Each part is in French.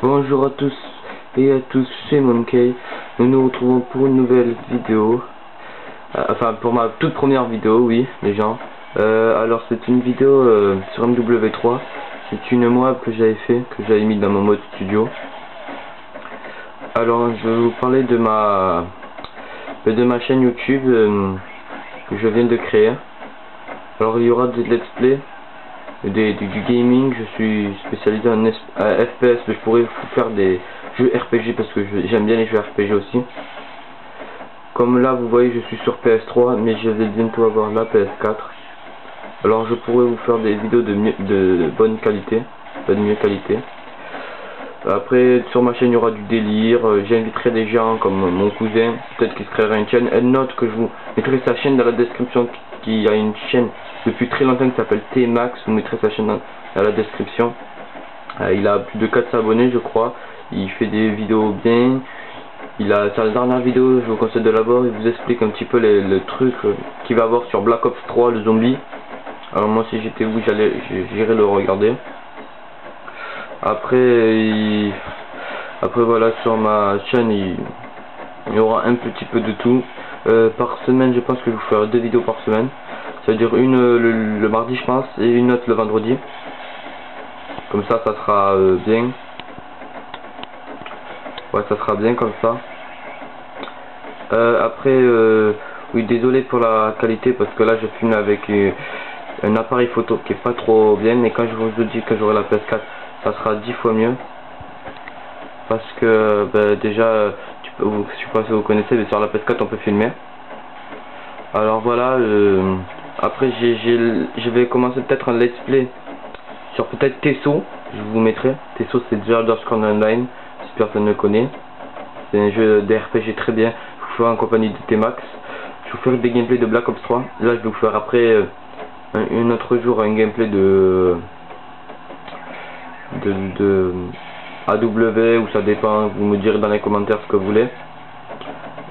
Bonjour à tous et à tous, c'est Monkey. Nous nous retrouvons pour une nouvelle vidéo. Enfin, pour ma toute première vidéo, oui, les gens. Alors, c'est une vidéo sur MW3. C'est une moab que j'avais fait, que j'avais mis dans mon mode studio. Alors, je vais vous parler de ma chaîne YouTube que je viens de créer. Alors, il y aura des let's play. Du gaming, je suis spécialisé en FPS, mais je pourrais vous faire des jeux RPG parce que j'aime bien les jeux RPG aussi. Comme là vous voyez, je suis sur PS3, mais je vais bientôt avoir la PS4. Alors je pourrais vous faire des vidéos de bonne qualité, de mieux qualité. Après sur ma chaîne il y aura du délire, j'inviterai des gens comme mon cousin, peut-être qu'il se créera une chaîne. Elle note que je vous mettrai sa chaîne dans la description, qui a une chaîne depuis très longtemps qui s'appelle T-Max, vous mettrez sa chaîne dans la description. Il a plus de 400 abonnés je crois, il fait des vidéos bien. Il a sa dernière vidéo, je vous conseille de la voir, il vous explique un petit peu le truc qu'il va avoir sur Black Ops 3, le zombie. Alors moi si j'étais vous, j'irais le regarder. Après voilà, sur ma chaîne il y aura un petit peu de tout. Par semaine je pense que je vous ferai 2 vidéos par semaine. Ça veut dire une le mardi je pense et une autre le vendredi. Comme ça sera bien. Ouais, ça sera bien comme ça. Après oui, désolé pour la qualité parce que là je filme avec un appareil photo qui est pas trop bien, mais quand je vous dis que j'aurai la PS4 ça sera 10 fois mieux parce que déjà je sais pas si vous connaissez, mais sur la PS4 on peut filmer. Alors voilà, après je vais commencer peut-être un let's play sur peut-être Tesso, je vous mettrai. Tesso c'est The Elder Scrolls Online, si personne ne connaît. C'est un jeu d'RPG très bien, je vous ferai en compagnie de T-Max. Je vous ferai des gameplays de Black Ops 3. Là je vais vous faire après un autre jour un gameplay de AW, ou ça dépend, vous me direz dans les commentaires ce que vous voulez.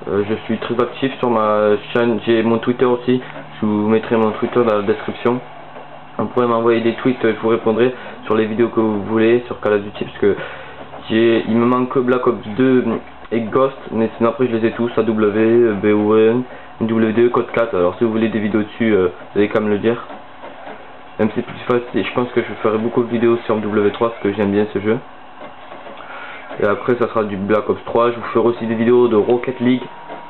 Je suis très actif sur ma chaîne, j'ai mon Twitter aussi, je vous mettrai mon Twitter dans la description. Vous pourrez m'envoyer des tweets, je vous répondrai sur les vidéos que vous voulez sur Call of Duty, parce que il me manque que Black Ops 2 et Ghost, mais sinon après je les ai tous, AW, BON, W2, Code 4. Alors si vous voulez des vidéos dessus, vous avez qu'à me le dire. Même si c'est plus facile, je pense que je ferai beaucoup de vidéos sur W3 parce que j'aime bien ce jeu. Et après ça sera du Black Ops 3, je vous ferai aussi des vidéos de Rocket League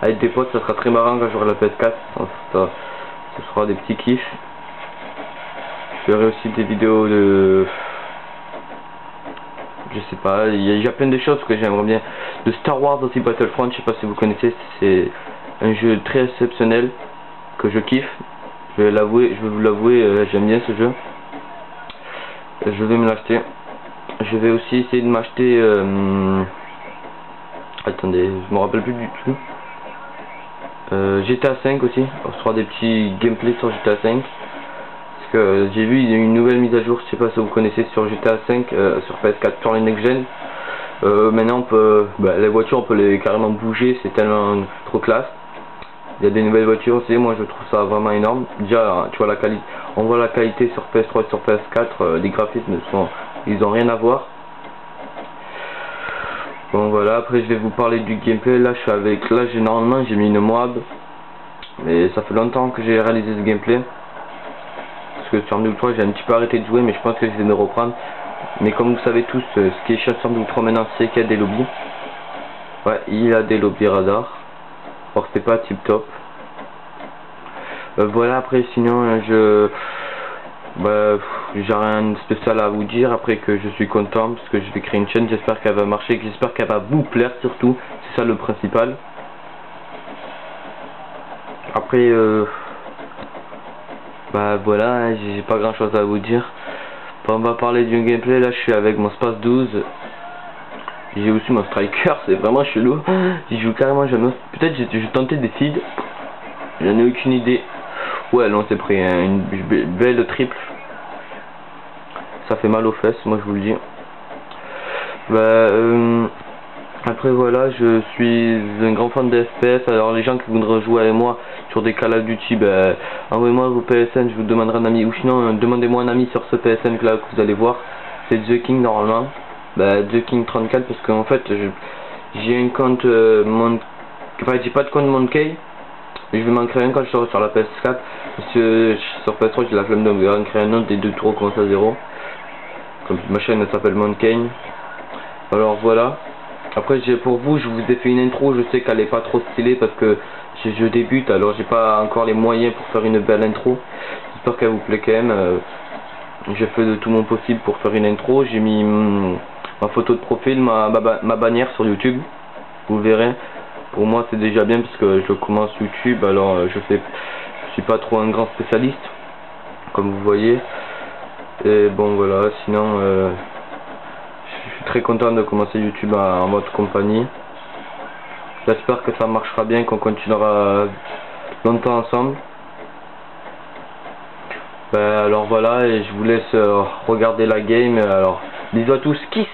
avec des potes, ça sera très marrant quand j'aurai la PS4, ce sera des petits kiffs. Je ferai aussi des vidéos de... je sais pas, il y a plein de choses que j'aimerais bien. De Star Wars aussi, Battlefront, je sais pas si vous connaissez, c'est un jeu très exceptionnel que je kiffe. Je vais vous l'avouer, j'aime bien ce jeu. Je vais me l'acheter. Je vais aussi essayer de m'acheter... attendez, je me rappelle plus du tout. GTA 5 aussi. On se fera des petits gameplays sur GTA 5. Parce que j'ai vu il y a une nouvelle mise à jour, je sais pas si vous connaissez, sur GTA 5 sur PS4, sur les next gen. Maintenant on peut, les voitures on peut les carrément bouger, c'est tellement trop classe. Il y a des nouvelles voitures aussi, moi je trouve ça vraiment énorme. Déjà tu vois la qualité, on voit la qualité sur PS3 et sur PS4, les graphismes ils ont rien à voir. Bon voilà, après je vais vous parler du gameplay. Là je suis avec, normalement j'ai mis une moab, mais ça fait longtemps que j'ai réalisé ce gameplay. Parce que sur MW3 j'ai un petit peu arrêté de jouer, mais je pense que je vais me reprendre. Mais comme vous savez tous, ce qui est chiant sur MW3 maintenant c'est qu'il y a des lobbies. Ouais, il y a des lobbies radar. Or c'est pas tip top. Voilà, après sinon j'ai rien de spécial à vous dire, après que je suis content parce que je vais créer une chaîne, j'espère qu'elle va marcher, j'espère qu'elle va vous plaire surtout, c'est ça le principal. Après voilà, j'ai pas grand chose à vous dire. On va parler du gameplay. Là je suis avec mon Space 12. J'ai aussi mon Striker, c'est vraiment chelou. J'y joue carrément jamais. Peut-être j'ai tenté des seeds. J'en ai aucune idée. Ouais, non, c'est pris une belle triple. Ça fait mal aux fesses, moi je vous le dis. Après voilà, je suis un grand fan de FPS. Alors les gens qui voudraient jouer avec moi sur des Call of Duty, envoyez-moi vos PSN, je vous demanderai un ami. Ou sinon, demandez-moi un ami sur ce PSN là que vous allez voir. C'est The King normalement. de King34 parce qu'en fait j'ai un compte enfin j'ai pas de compte Monkey. Je vais m'en créer un quand je serai sur la PS4 parce que sur PS3 j'ai la flemme de me créer un autre et de tout recommencer à zéro. Comme ma chaîne elle s'appelle Monkey. Alors voilà. Après pour vous je vous ai fait une intro, je sais qu'elle est pas trop stylée parce que je débute, alors j'ai pas encore les moyens pour faire une belle intro. J'espère qu'elle vous plaît quand même. J'ai fait de tout mon possible pour faire une intro. J'ai mis ma photo de profil, ma bannière sur YouTube. Vous verrez. Pour moi c'est déjà bien parce que je commence YouTube, alors je suis pas trop un grand spécialiste comme vous voyez. Et bon voilà, sinon je suis très content de commencer YouTube en votre compagnie. J'espère que ça marchera bien, qu'on continuera longtemps ensemble. Alors voilà, et je vous laisse regarder la game. Alors bisous à tous, kiss.